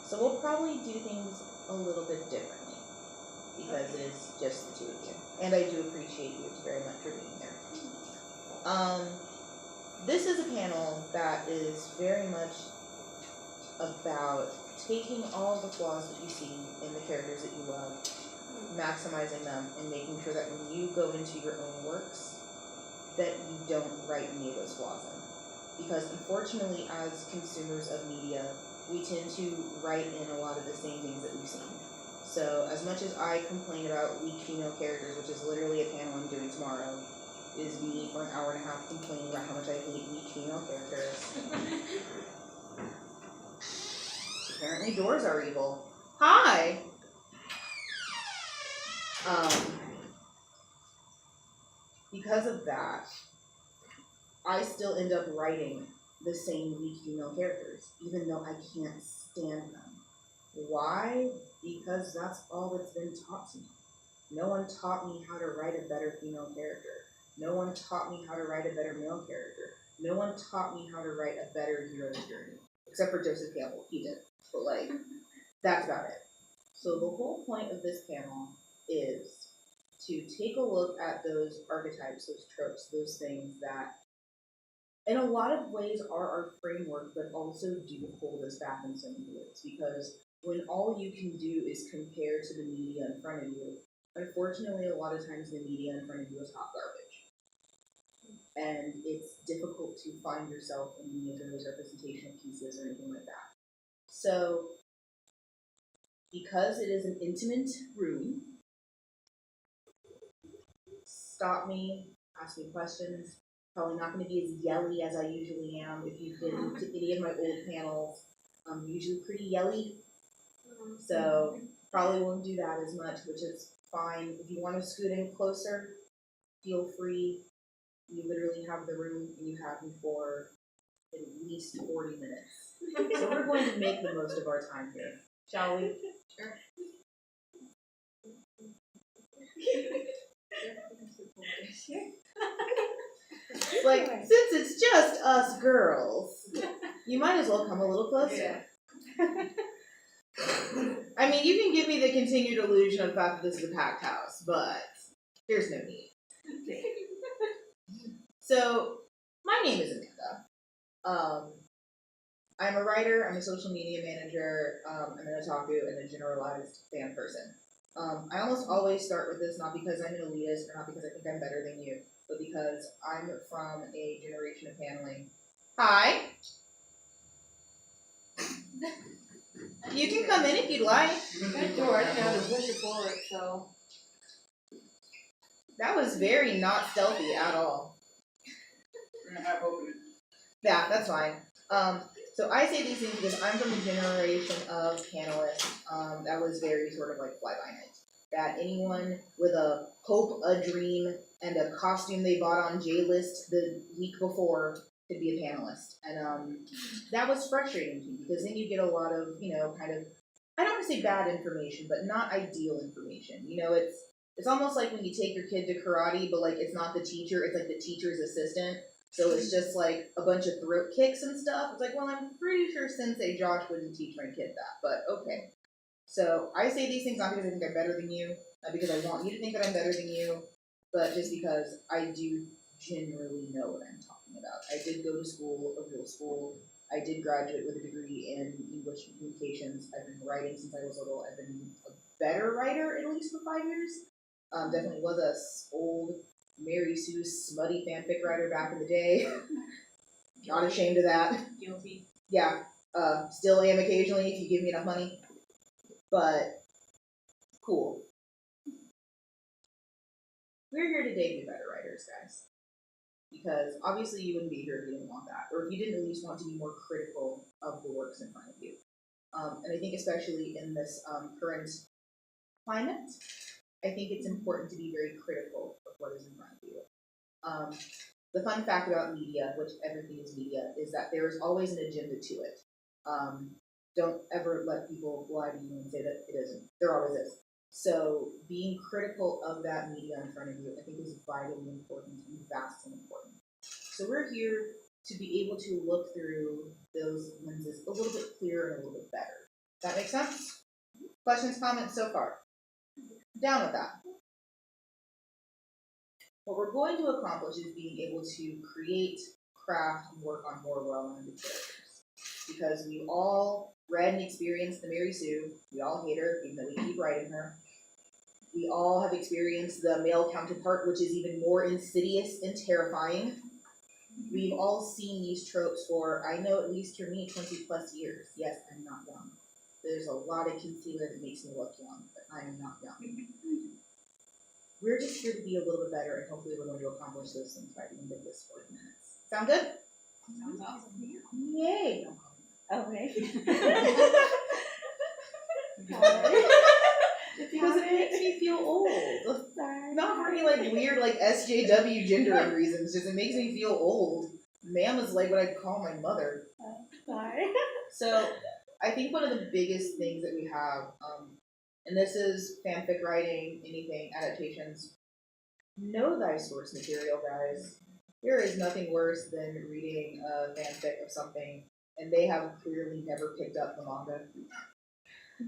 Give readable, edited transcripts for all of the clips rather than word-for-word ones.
So we'll probably do things a little bit differently because it is just the two of you. And I do appreciate you very much for being here. This is a panel that is very much about taking all the flaws that you see in the characters that you love, maximizing them, and making sure that when you go into your own works, that you don't write any of those flaws in. Because unfortunately, as consumers of media, we tend to write in a lot of the same things that we've seen. So as much as I complain about weak female characters, which is literally a panel I'm doing tomorrow, is me for an hour and a half complaining about how much I hate weak female characters. Apparently doors are evil. Hi! Because of that, I still end up writing the same weak female characters, even though I can't stand them. Why? Because that's all that's been taught to me. No one taught me how to write a better female character. No one taught me how to write a better male character. No one taught me how to write a better hero's journey. Except for Joseph Campbell, he did. But that's about it. So the whole point of this panel is to take a look at those archetypes, those tropes, those things that in a lot of ways are our framework, but also do hold us back in so many ways. Because when all you can do is compare to the media in front of you, unfortunately, a lot of times the media in front of you is hot garbage. And it's difficult to find yourself in any of those representational pieces or anything like that. So, because it is an intimate room, stop me, ask me questions. Probably not going to be as yelly as I usually am. If you've been to any of my old panels, I'm usually pretty yelly. So, probably won't do that as much, which is fine. If you want to scoot in closer, feel free. You literally have the room, and you have me for at least 40 minutes. So we're going to make the most of our time here, shall we? Sure. Since it's just us girls, you might as well come a little closer. I mean, you can give me the continued illusion of the fact that this is a packed house, but there's no need. So, my name is Amanda. I'm a writer, I'm a social media manager, I'm an otaku, and a generalized fan person. I almost always start with this not because I'm an elitist or not because I think I'm better than you, but because I'm from a generation of paneling. Hi! You can come in if you'd like. That door, I didn't know how to push it forward, so. That was very not stealthy at all. We're gonna have open it. Yeah, that's fine. So I say these things because I'm from a generation of panelists that was very sort of like fly by night. That anyone with a hope, a dream, and a costume they bought on J-List the week before could be a panelist. And that was frustrating to me because then you get a lot of, kind of, I don't want to say bad information, but not ideal information. It's almost like when you take your kid to karate, but it's not the teacher, it's like the teacher's assistant. So it's just a bunch of throat kicks and stuff. It's like, well, I'm pretty sure Sensei Josh wouldn't teach my kid that, but okay. So I say these things not because I think I'm better than you, not because I want you to think that I'm better than you, but just because I do generally know what I'm talking about. I did go to school, a real school. I did graduate with a degree in English and communications. I've been writing since I was little. I've been a better writer at least for 5 years. Definitely was a old Mary Sue smutty fanfic writer back in the day. Not ashamed of that. Guilty. Yeah. Still am occasionally if you give me enough money. But cool. We're here today to be better writers, guys. Because obviously you wouldn't be here if you didn't want that. Or if you didn't at least want to be more critical of the works in front of you. And I think especially in this current climate, I think it's important to be very critical of what is in front of you. The fun fact about media, which everything is media, is that there is always an agenda to it. Don't ever let people lie to you and say that it isn't. There always is. So being critical of that media in front of you, I think, is vitally important and vastly important. So we're here to be able to look through those lenses things is a little bit clearer and a little bit better. That make sense? Questions, comments so far? Down with that. What we're going to accomplish is being able to create, craft, and work on more well-rounded characters. Because we all read and experienced the Mary Sue. We all hate her, even though we keep writing her. We all have experienced the male counterpart, which is even more insidious and terrifying. We've all seen these tropes for, I know at least for me, 20 plus years. Yes, I'm not young. There's a lot of concealer that makes me look young, but I am not young. We're just here to be a little bit better, and hopefully we're going to accomplish those things by the end of this 40 minutes. Sound good? Sounds awesome. Yay! Okay. Sorry. Because it makes me feel old. Sorry. Not for any like weird like SJW gendering reasons, just it makes me feel old. Ma'am is like what I'd call my mother. Sorry. So I think one of the biggest things that we have, and this is fanfic writing, anything, adaptations, know thy source material, guys. There is nothing worse than reading a fanfic of something and they have clearly never picked up the manga.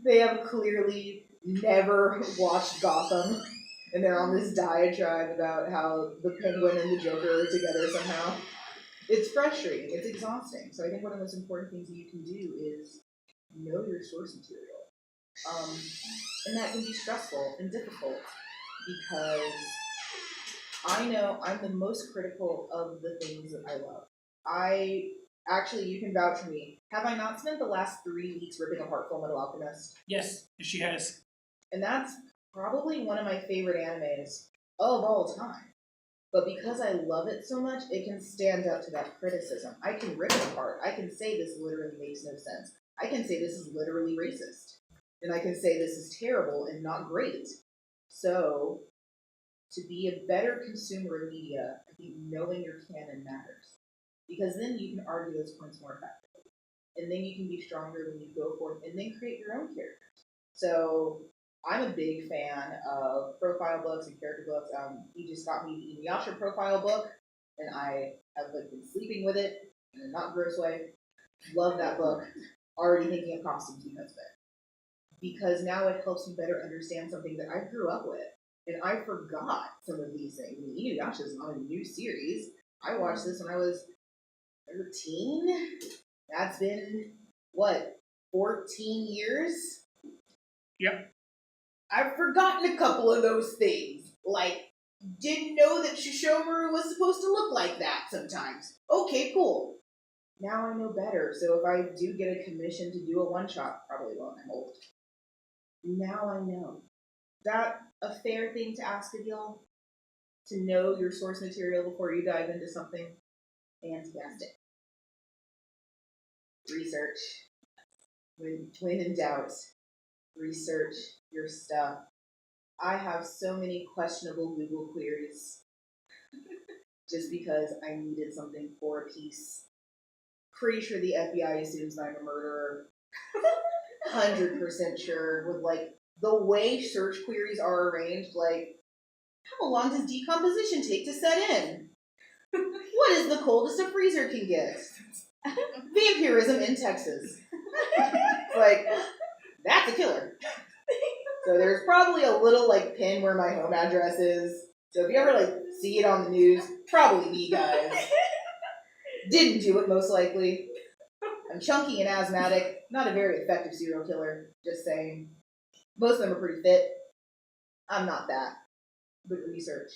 They have clearly never watched Gotham, and they're on this diatribe about how the Penguin and the Joker are together somehow. It's frustrating. It's exhausting. So I think one of the most important things that you can do is know your source material. And that can be stressful and difficult because I know I'm the most critical of the things that I love. Actually, you can vouch for me. Have I not spent the last 3 weeks ripping apart Fullmetal Alchemist? Yes, she has. And that's probably one of my favorite animes of all time. But because I love it so much, it can stand up to that criticism. I can rip it apart. I can say this literally makes no sense. I can say this is literally racist. And I can say this is terrible and not great. So, to be a better consumer of media, I think knowing your canon matters. Because then you can argue those points more effectively. And then you can be stronger when you go forth and then create your own characters. So, I'm a big fan of profile books and character books. He just got me the Inuyasha profile book, and I have been sleeping with it in a not gross way. Love that book. Already thinking of costumes because of it. Because now it helps me better understand something that I grew up with. And I forgot some of these things. I mean, Inuyasha is not a new series. I watched this when I was 13. That's been, 14 years? Yep. I've forgotten a couple of those things. Like, didn't know that Shishomaru was supposed to look like that sometimes. Okay, cool. Now I know better, so if I do get a commission to do a one-shot, probably won't, I'm old. Now I know. That a fair thing to ask of y'all? To know your source material before you dive into something? Fantastic. Research. When in doubt, research your stuff. I have so many questionable Google queries just because I needed something for a piece. Pretty sure the FBI assumes I'm a murderer. 100% sure with the way search queries are arranged, how long does decomposition take to set in? What is the coldest a freezer can get? Vampirism in Texas. That's a killer. So there's probably a little pin where my home address is. So if you ever see it on the news, probably me, guys. Didn't do it most likely. I'm chunky and asthmatic, not a very effective serial killer, just saying. Most of them are pretty fit. I'm not that. But research.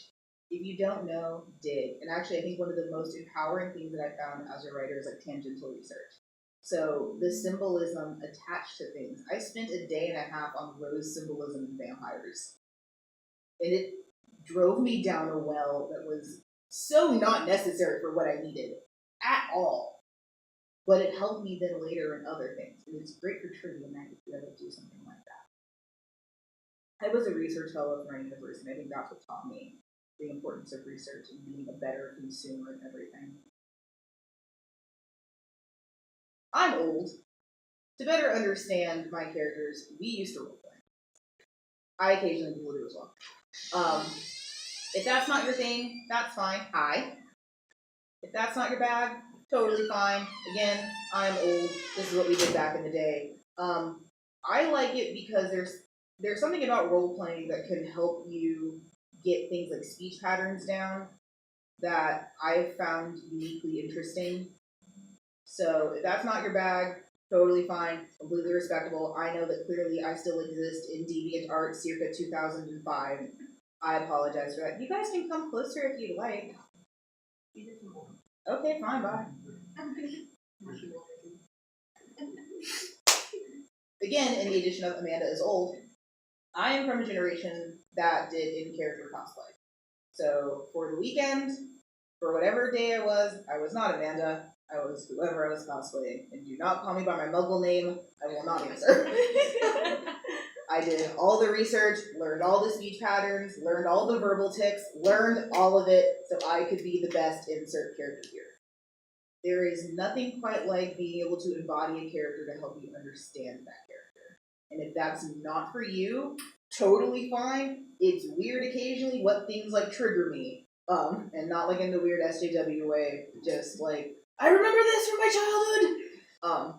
If you don't know, dig. And actually, I think one of the most empowering things that I found as a writer is tangential research. So the symbolism attached to things. I spent a day and a half on rose symbolism in vampires. And it drove me down a well that was so not necessary for what I needed at all. But it helped me then later in other things. And it's great for trivia night if you ever do something like that. I was a research fellow for my university, and I think that's what taught me the importance of research and being a better consumer of everything. I'm old. To better understand my characters, we used to roleplay. I occasionally will do as well. If that's not your thing, that's fine. Hi. If that's not your bag, totally fine. Again, I'm old. This is what we did back in the day. I like it because there's something about role playing that can help you get things like speech patterns down that I've found uniquely interesting. So if that's not your bag, totally fine, completely respectable. I know that clearly I still exist in DeviantArt circa 2005. I apologize for that. You guys can come closer if you'd like. Okay, fine, bye. Again, in the addition of Amanda is old, I am from a generation that did in-character cosplay. So for the weekend, for whatever day I was not Amanda. I was whoever I was cosplaying. And do not call me by my muggle name. I will not answer. I did all the research, learned all the speech patterns, learned all the verbal tics, learned all of it so I could be the best insert character here. There is nothing quite like being able to embody a character to help you understand that character. And if that's not for you, totally fine. It's weird occasionally what things like trigger me. And not like in the weird SJW way, just like, I remember this from my childhood!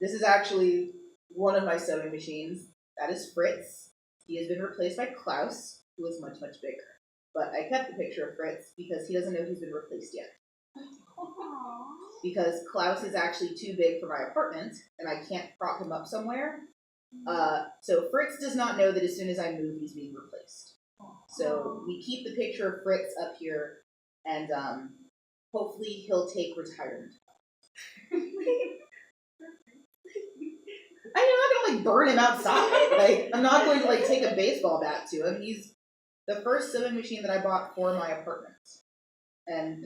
This is actually one of my sewing machines. That is Fritz. He has been replaced by Klaus, who is much, much bigger. But I kept the picture of Fritz because he doesn't know he's been replaced yet. Because Klaus is actually too big for my apartment, and I can't prop him up somewhere. So Fritz does not know that as soon as I move, he's being replaced. So we keep the picture of Fritz up here, and hopefully he'll take retirement. I'm not gonna burn him outside. I'm not going to take a baseball bat to him. He's the first sewing machine that I bought for my apartment. And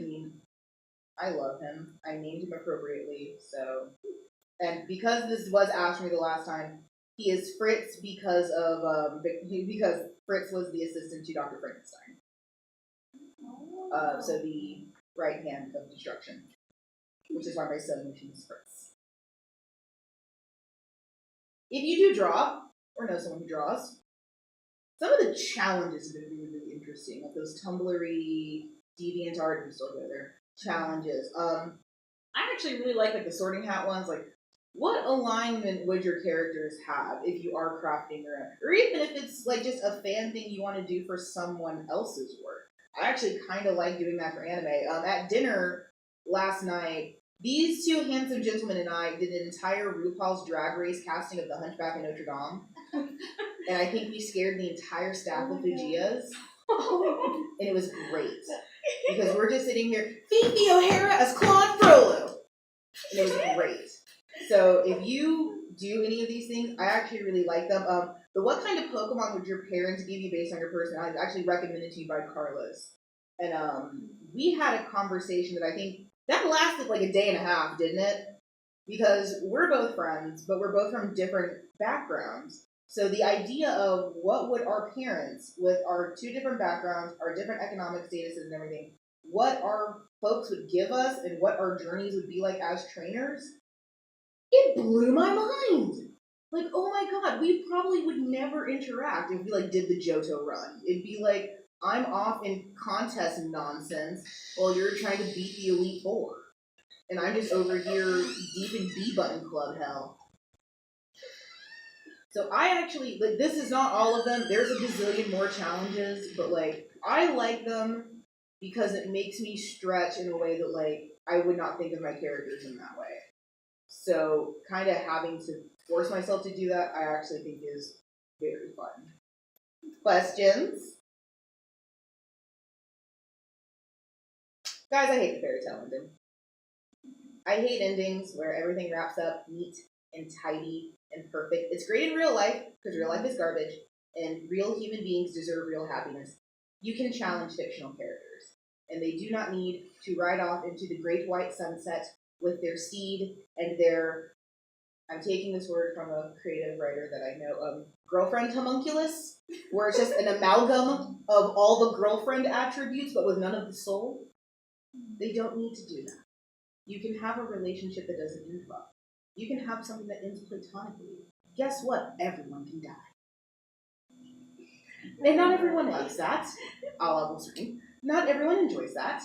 I love him. I named him appropriately, so. And because this was asked me the last time, he is Fritz because Fritz was the assistant to Dr. Frankenstein. So the right hand of destruction, which is why my sewing machine is Fritz. If you do draw, or know someone who draws, some of the challenges have been really, really interesting, like those Tumblr-y, DeviantArt, who still go there, challenges. I actually really like the sorting hat ones, like what alignment would your characters have if you are crafting your own? Or even if it's just a fan thing you want to do for someone else's work. I actually kind of like doing that for anime. At dinner last night, these two handsome gentlemen and I did an entire RuPaul's Drag Race casting of The Hunchback of Notre Dame. And I think we scared the entire staff of Fujias. And it was great. Because we're just sitting here, Fifi O'Hara as Claude Frollo. And it was great. So if you do any of these things, I actually really like them. The What Kind of Pokemon Would Your Parents Give You Based on Your Personality is actually recommended to you by Carlos. And we had a conversation that I think, that lasted a day and a half, didn't it? Because we're both friends, but we're both from different backgrounds. So the idea of what would our parents, with our two different backgrounds, our different economic statuses and everything, what our folks would give us and what our journeys would be like as trainers, it blew my mind. Oh my god, we probably would never interact if we did the Johto run. It'd be I'm off in contest nonsense while you're trying to beat the Elite Four. And I'm just over here deep in B-button club hell. So I actually, this is not all of them. There's a gazillion more challenges, but I like them because it makes me stretch in a way that I would not think of my characters in that way. So kind of having to force myself to do that, I actually think is very fun. Questions? Guys, I hate the fairy tale ending. I hate endings where everything wraps up neat and tidy and perfect. It's great in real life, because real life is garbage, and real human beings deserve real happiness. You can challenge fictional characters, and they do not need to ride off into the great white sunset with their steed and their, I'm taking this word from a creative writer that I know, girlfriend homunculus, where it's just an amalgam of all the girlfriend attributes, but with none of the soul. They don't need to do that. You can have a relationship that doesn't end well. You can have something that ends platonically. Guess what? Everyone can die. And not everyone likes that. A la Wolverine. Not everyone enjoys that.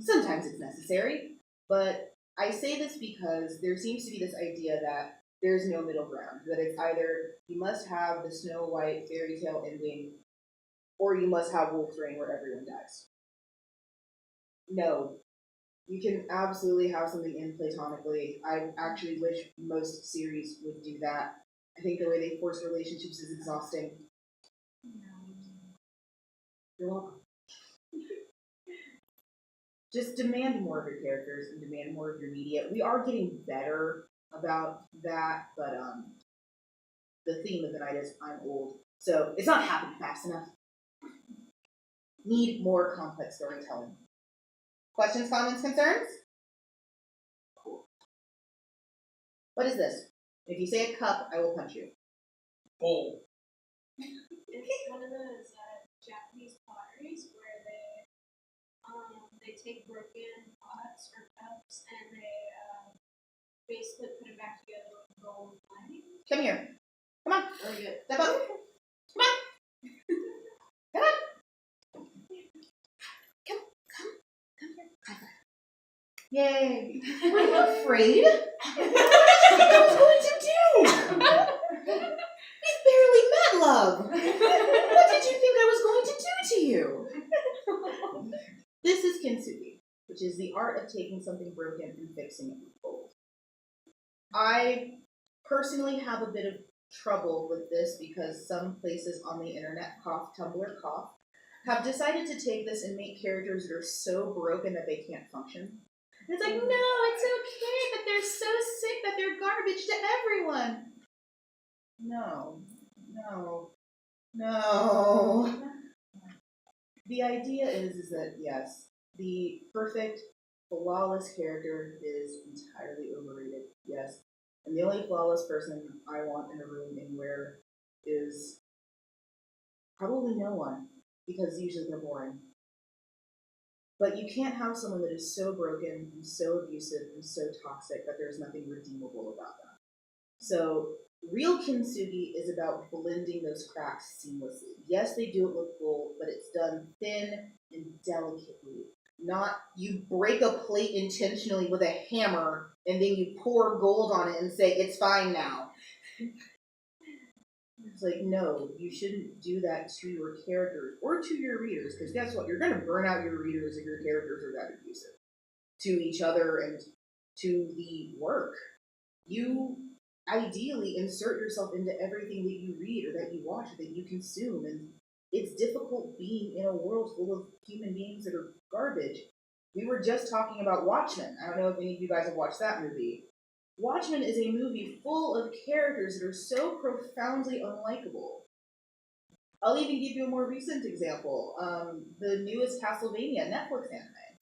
Sometimes it's necessary. But I say this because there seems to be this idea that there's no middle ground, that it's either you must have the Snow White fairy tale ending, or you must have Wolf's Reign where everyone dies. No. You can absolutely have something end platonically. I actually wish most series would do that. I think the way they force relationships is exhausting. You're welcome. Just demand more of your characters and demand more of your media. We are getting better about that, but the theme of the night is I'm old, so it's not happening fast enough. Need more complex storytelling. Questions, comments, concerns? Cool. What is this? If you say a cup, I will punch you. Bowl. It's one of those Japanese potteries where they take broken pots or cups and they basically put them back together with gold lining. Come here. Come on. Very good. Step up. Come on. Come on. Come here. High five. Yay. Were you afraid? What did you think I was going to do? We barely met, love. What did you think I was going to do to you? This is kintsugi, which is the art of taking something broken and fixing it with gold. I personally have a bit of trouble with this because some places on the internet, Tumblr, have decided to take this and make characters that are so broken that they can't function. And it's like, no, it's okay that they're so sick that they're garbage to everyone. No. The idea is that, yes, the perfect, flawless character is entirely overrated, yes. And the only flawless person I want in a room anywhere is probably no one, because usually they're boring. But you can't have someone that is so broken and so abusive and so toxic that there's nothing redeemable about them. So real kintsugi is about blending those cracks seamlessly. Yes, they do it with gold, but it's done thin and delicately. Not you break a plate intentionally with a hammer and then you pour gold on it and say, it's fine now. It's like, no, you shouldn't do that to your characters or to your readers, because guess what? You're going to burn out your readers if your characters are that abusive to each other and to the work. You ideally insert yourself into everything that you read or that you watch or that you consume, and it's difficult being in a world full of human beings that are garbage. We were just talking about Watchmen. I don't know if any of you guys have watched that movie. Watchmen is a movie full of characters that are so profoundly unlikable. I'll even give you a more recent example. The newest Castlevania Netflix anime.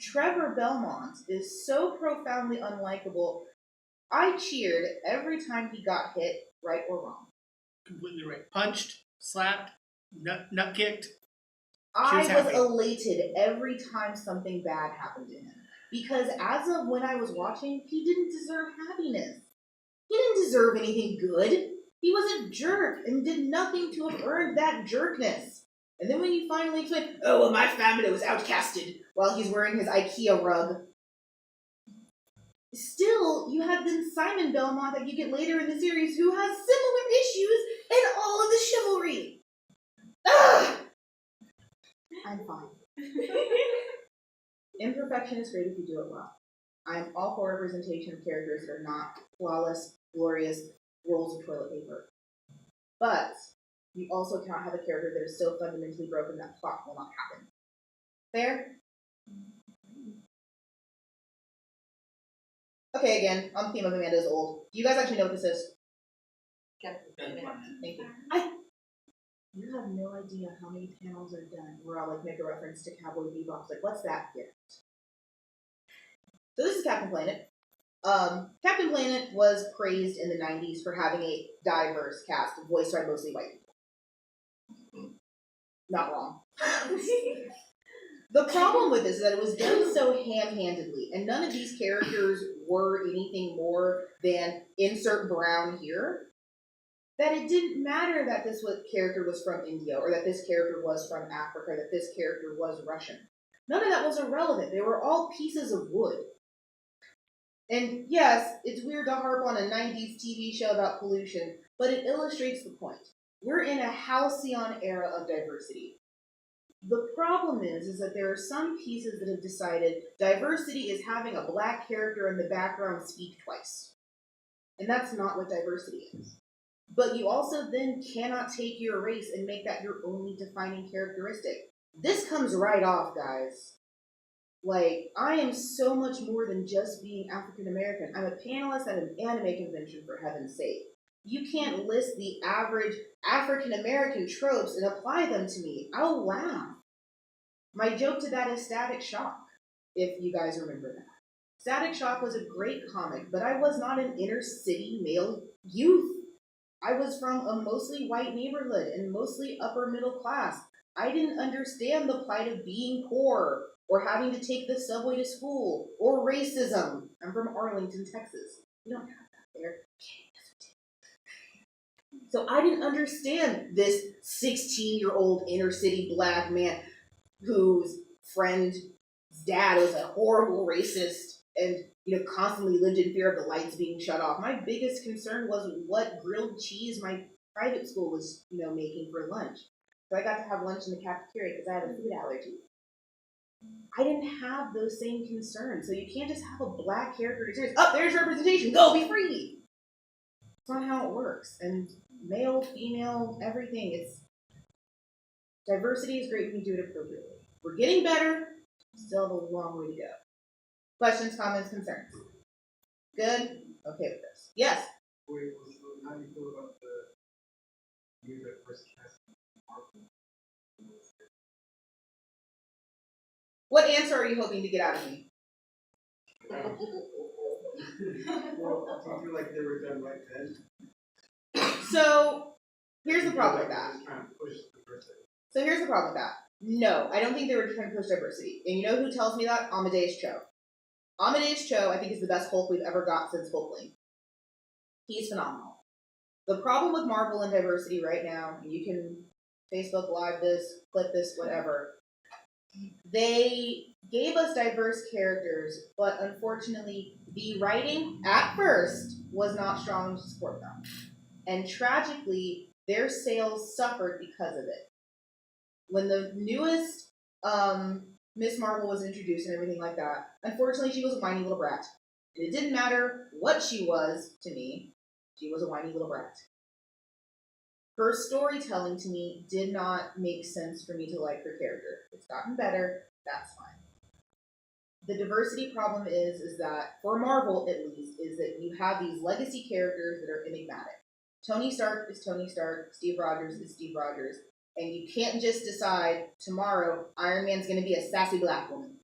Trevor Belmont is so profoundly unlikable. I cheered every time he got hit, right or wrong. Completely right. Punched, slapped, nut kicked. I was happy. elated every time something bad happened to him. Because as of when I was watching, he didn't deserve happiness. He didn't deserve anything good. He was a jerk and did nothing to have earned that jerkness. And then when you finally explain, oh, well, my family was outcasted while he's wearing his IKEA rug. Still, you have then Simon Belmont that you get later in the series who has similar issues and all of the chivalry. Ugh! I'm fine. Imperfection is great if you do it well. I'm all for representation of characters that are not flawless, glorious rolls of toilet paper. But you also cannot have a character that is so fundamentally broken that plot will not happen. Fair? Okay, again, on the theme of Amanda's old. Do you guys actually know what this is? Okay. Thank you. You have no idea how many panels are done where I'll make a reference to Cowboy Bebop. Like, what's that gift? So this is Captain Planet. Captain Planet was praised in the 90s for having a diverse cast voiced by mostly white people. Not wrong. The problem with this is that it was done so ham-handedly, and none of these characters were anything more than insert brown here, that it didn't matter that this character was from India, or that this character was from Africa, that this character was Russian. None of that was irrelevant. They were all pieces of wood. And yes, it's weird to harp on a 90s TV show about pollution, but it illustrates the point. We're in a halcyon era of diversity. The problem is that there are some pieces that have decided diversity is having a black character in the background speak twice. And that's not what diversity is. But you also then cannot take your race and make that your only defining characteristic. This comes right off, guys. Like, I am so much more than just being African American. I'm a panelist at an anime convention, for heaven's sake. You can't list the average African American tropes and apply them to me. I'll laugh. My joke to that is Static Shock, if you guys remember that. Static Shock was a great comic, but I was not an inner city male youth. I was from a mostly white neighborhood and mostly upper middle class. I didn't understand the plight of being poor, or having to take the subway to school, or racism. I'm from Arlington, Texas. We don't have that there. So I didn't understand this 16-year-old inner city black man whose friend's dad was a horrible racist and constantly lived in fear of the lights being shut off. My biggest concern was what grilled cheese my private school was making for lunch. So I got to have lunch in the cafeteria because I had a food allergy. I didn't have those same concerns. So you can't just have a black character experience. Oh, there's representation. Go, be free. It's not how it works. And male, female, everything. It's diversity is great when you do it appropriately. We're getting better. Still have a long way to go. Questions, comments, concerns? Good? Okay with this. Yes? Wait, so how do you feel about the new diversity casting? What answer are you hoping to get out of me? Well, do you feel like they were done right then? So, here's the problem with that. Just trying to push diversity. So here's the problem with that. No, I don't think they were trying to push diversity. And you know who tells me that? Amadeus Cho. Amadeus Cho, I think, is the best Hulk we've ever got since Hulkling. He's phenomenal. The problem with Marvel and diversity right now, and you can Facebook Live this, clip this, whatever, they gave us diverse characters, but unfortunately, the writing, at first, was not strong to support them. And tragically, their sales suffered because of it. When the newest Miss Marvel was introduced and everything like that, unfortunately she was a whiny little brat. And it didn't matter what she was to me, she was a whiny little brat. Her storytelling to me did not make sense for me to like her character. It's gotten better, that's fine. The diversity problem is that, for Marvel at least, is that you have these legacy characters that are enigmatic. Tony Stark is Tony Stark, Steve Rogers is Steve Rogers, and you can't just decide tomorrow Iron Man's going to be a sassy black woman.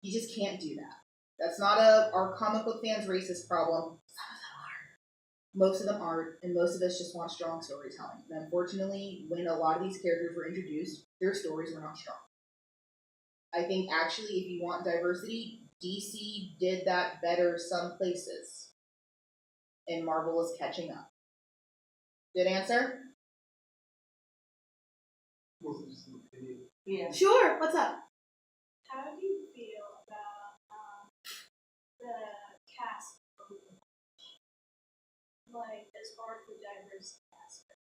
You just can't do that. That's not our comic book fans' racist problem. Some of them are. Most of them aren't, and most of us just want strong storytelling. And unfortunately, when a lot of these characters were introduced, their stories were not strong. I think actually, if you want diversity, DC did that better some places. And Marvel is catching up. Good answer? Mostly just an opinion. Yeah. Sure, what's up? How do you feel about the cast of as far as the diversity aspect?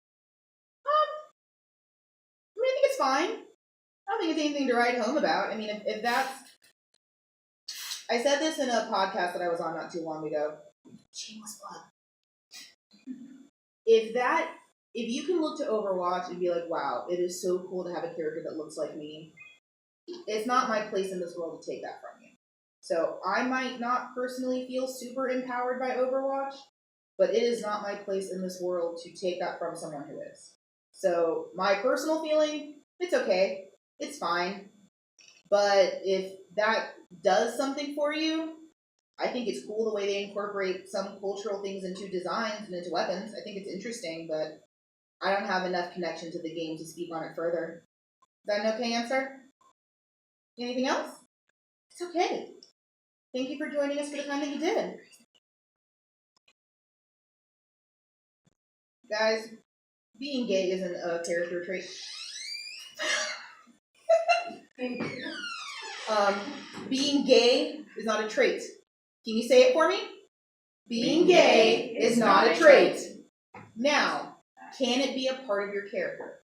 I mean, I think it's fine. I don't think it's anything to write home about. I mean, if that's... I said this in a podcast that I was on not too long ago. Shameless plug. If you can look to Overwatch and be like, wow, it is so cool to have a character that looks like me, it's not my place in this world to take that from you. So I might not personally feel super empowered by Overwatch, but it is not my place in this world to take that from someone who is. So my personal feeling, it's okay. It's fine. But if that does something for you, I think it's cool the way they incorporate some cultural things into designs and into weapons. I think it's interesting, but I don't have enough connection to the game to speak on it further. Is that an okay answer? Anything else? It's okay. Thank you for joining us for the time that you did. Guys, being gay isn't a character trait. Being gay is not a trait. Can you say it for me? Being gay is not a trait. Now, can it be a part of your character?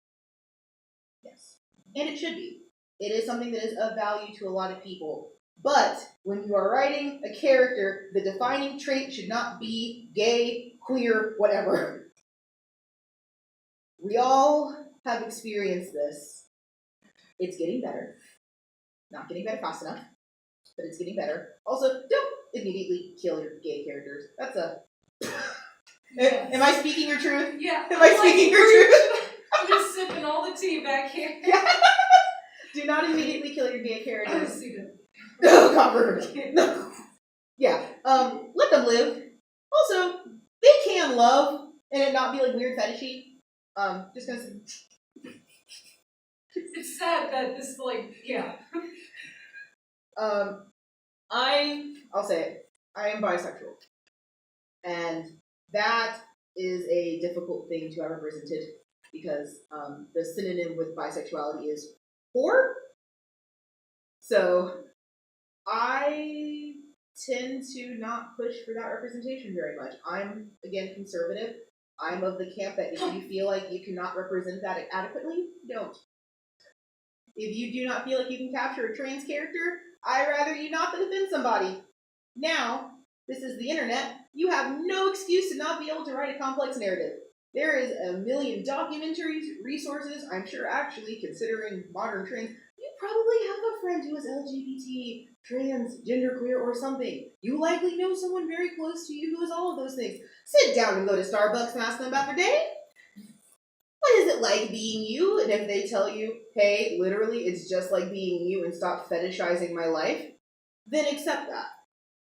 Yes. And it should be. It is something that is of value to a lot of people. But when you are writing a character, the defining trait should not be gay, queer, whatever. We all have experienced this. It's getting better. Not getting better fast enough, but it's getting better. Also, don't immediately kill your gay characters. That's a... Am I speaking your truth? Yeah. Am I speaking your truth? I'm just sipping all the tea back here. Do not immediately kill your gay characters. See them. Oh, God, no. Yeah. Let them live. Also, they can love and it not be like weird fetishy. Just gonna say. It's sad that this, like, yeah. I'll say it. I am bisexual. And that is a difficult thing to have represented because the synonym with bisexuality is whore. So I tend to not push for that representation very much. I'm, again, conservative. I'm of the camp that if you feel like you cannot represent that adequately, don't. If you do not feel like you can capture a trans character, I'd rather you not than offend somebody. Now, this is the internet. You have no excuse to not be able to write a complex narrative. There is a million documentaries, resources. I'm sure actually, considering modern trends, you probably have a friend who is LGBT, trans, genderqueer, or something. You likely know someone very close to you who is all of those things. Sit down and go to Starbucks and ask them about their day. What is it like being you? And if they tell you, hey, literally, it's just like being you and stop fetishizing my life, then accept that.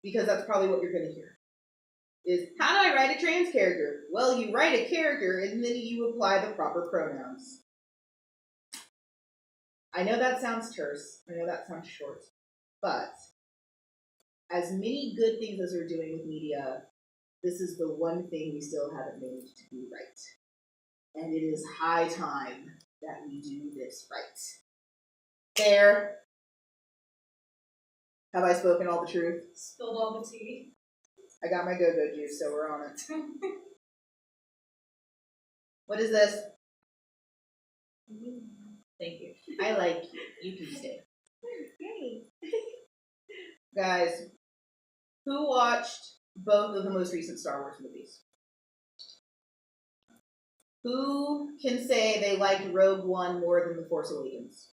Because that's probably what you're going to hear. Is, how do I write a trans character? Well, you write a character and then you apply the proper pronouns. I know that sounds terse. I know that sounds short. But as many good things as we're doing with media, this is the one thing we still haven't managed to do right. And it is high time that we do this right. There. Have I spoken all the truth? Spilled all the tea. I got my go-go juice, so we're on it. What is this? Thank you. I like you. You can stay. Yay. Guys, who watched both of the most recent Star Wars movies? Who can say they liked Rogue One more than The Force Awakens?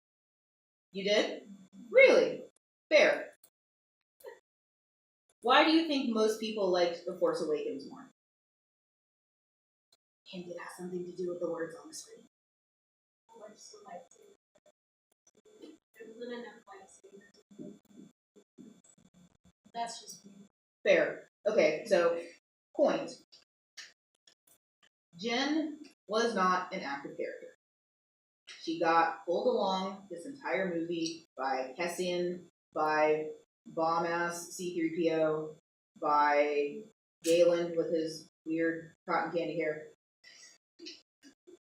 You did? Really? Fair. Why do you think most people liked The Force Awakens more? And it has something to do with the words on the screen. I just would like to. There wasn't enough lightsabers. That's just me. Fair. Okay, so, point. Jen was not an active character. She got pulled along this entire movie by Cassian, by bomb-ass C-3PO, by Galen with his weird cotton candy hair,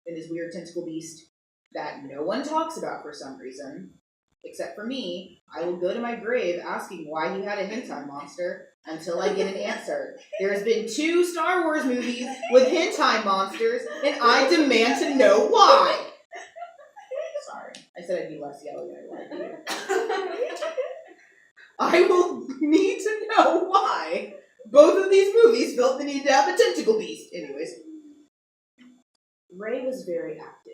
and his weird tentacle beast that no one talks about for some reason, except for me. I will go to my grave asking why he had a hentai monster until I get an answer. There's been 2 Star Wars movies with hentai monsters, and I demand to know why. Sorry, I said I'd be less yellow than I wanted to. I will need to know why both of these movies felt the need to have a tentacle beast. Anyways, Rey was very active.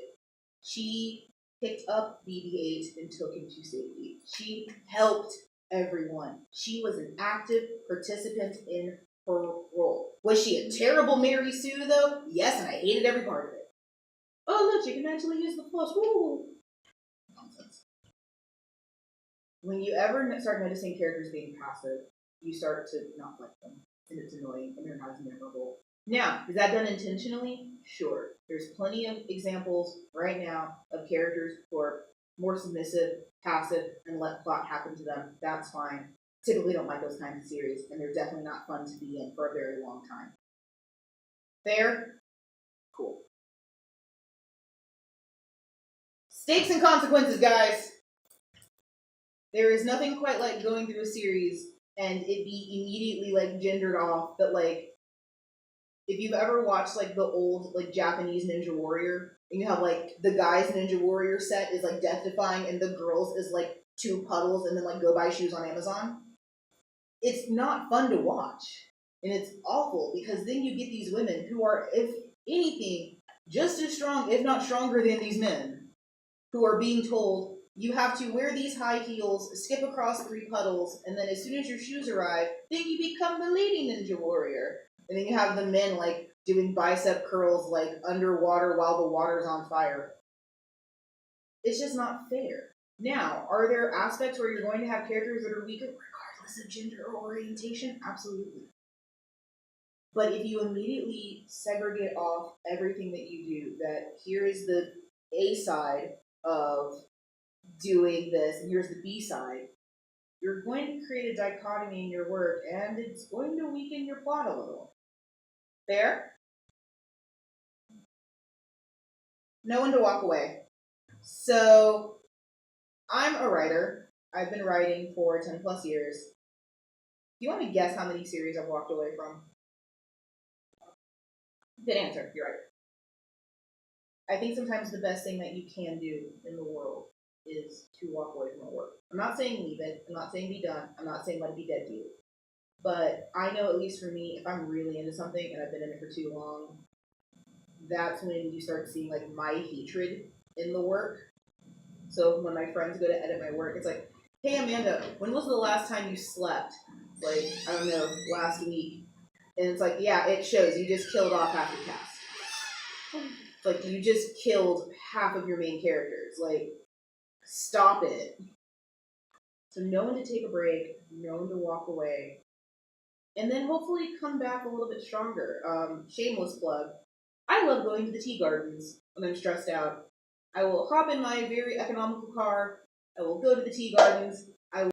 She picked up BB-8 and took him to safety. She helped everyone. She was an active participant in her role. Was she a terrible Mary Sue, though? Yes, and I hated every part of it. Oh, look, you can actually use the Force. Woo! Nonsense. When you ever start noticing characters being passive, you start to not like them, and it's annoying, and they're not as memorable. Now, is that done intentionally? Sure. There's plenty of examples right now of characters who are more submissive, passive, and let plot happen to them. That's fine. Typically don't like those kinds of series, and they're definitely not fun to be in for a very long time. Fair? Cool. Stakes and consequences, guys! There is nothing quite like going through a series and it be immediately like gendered off that like if you've ever watched like the old like Japanese Ninja Warrior and you have like the guy's Ninja Warrior set is like death defying and the girls is like two puddles and then like go buy shoes on Amazon. It's not fun to watch. And it's awful because then you get these women who are, if anything, just as strong, if not stronger than these men, who are being told you have to wear these high heels, skip across 3 puddles, and then as soon as your shoes arrive, then you become the lady ninja warrior. And then you have the men like doing bicep curls like underwater while the water's on fire. It's just not fair. Now, are there aspects where you're going to have characters that are weaker regardless of gender or orientation? Absolutely. But if you immediately segregate off everything that you do, that here is the A side of doing this, and here's the B side, you're going to create a dichotomy in your work, and it's going to weaken your plot a little. Fair? No one to walk away. So, I'm a writer. I've been writing for 10 plus years. Do you want to guess how many series I've walked away from? Good answer. You're right. I think sometimes the best thing that you can do in the world is to walk away from a work. I'm not saying leave it. I'm not saying be done. I'm not saying let it be dead to you. But I know, at least for me, if I'm really into something and I've been in it for too long, that's when you start seeing like my hatred in the work. So when my friends go to edit my work, it's like, hey Amanda, when was the last time you slept? It's like, I don't know, last week. And it's like, yeah, it shows. You just killed off half your cast. It's like, you just killed half of your main characters. Like, stop it. So know when to take a break, know when to walk away, and then hopefully come back a little bit stronger. Shameless plug. I love going to the tea gardens when I'm stressed out. I will hop in my very economical car. I will go to the tea gardens. I will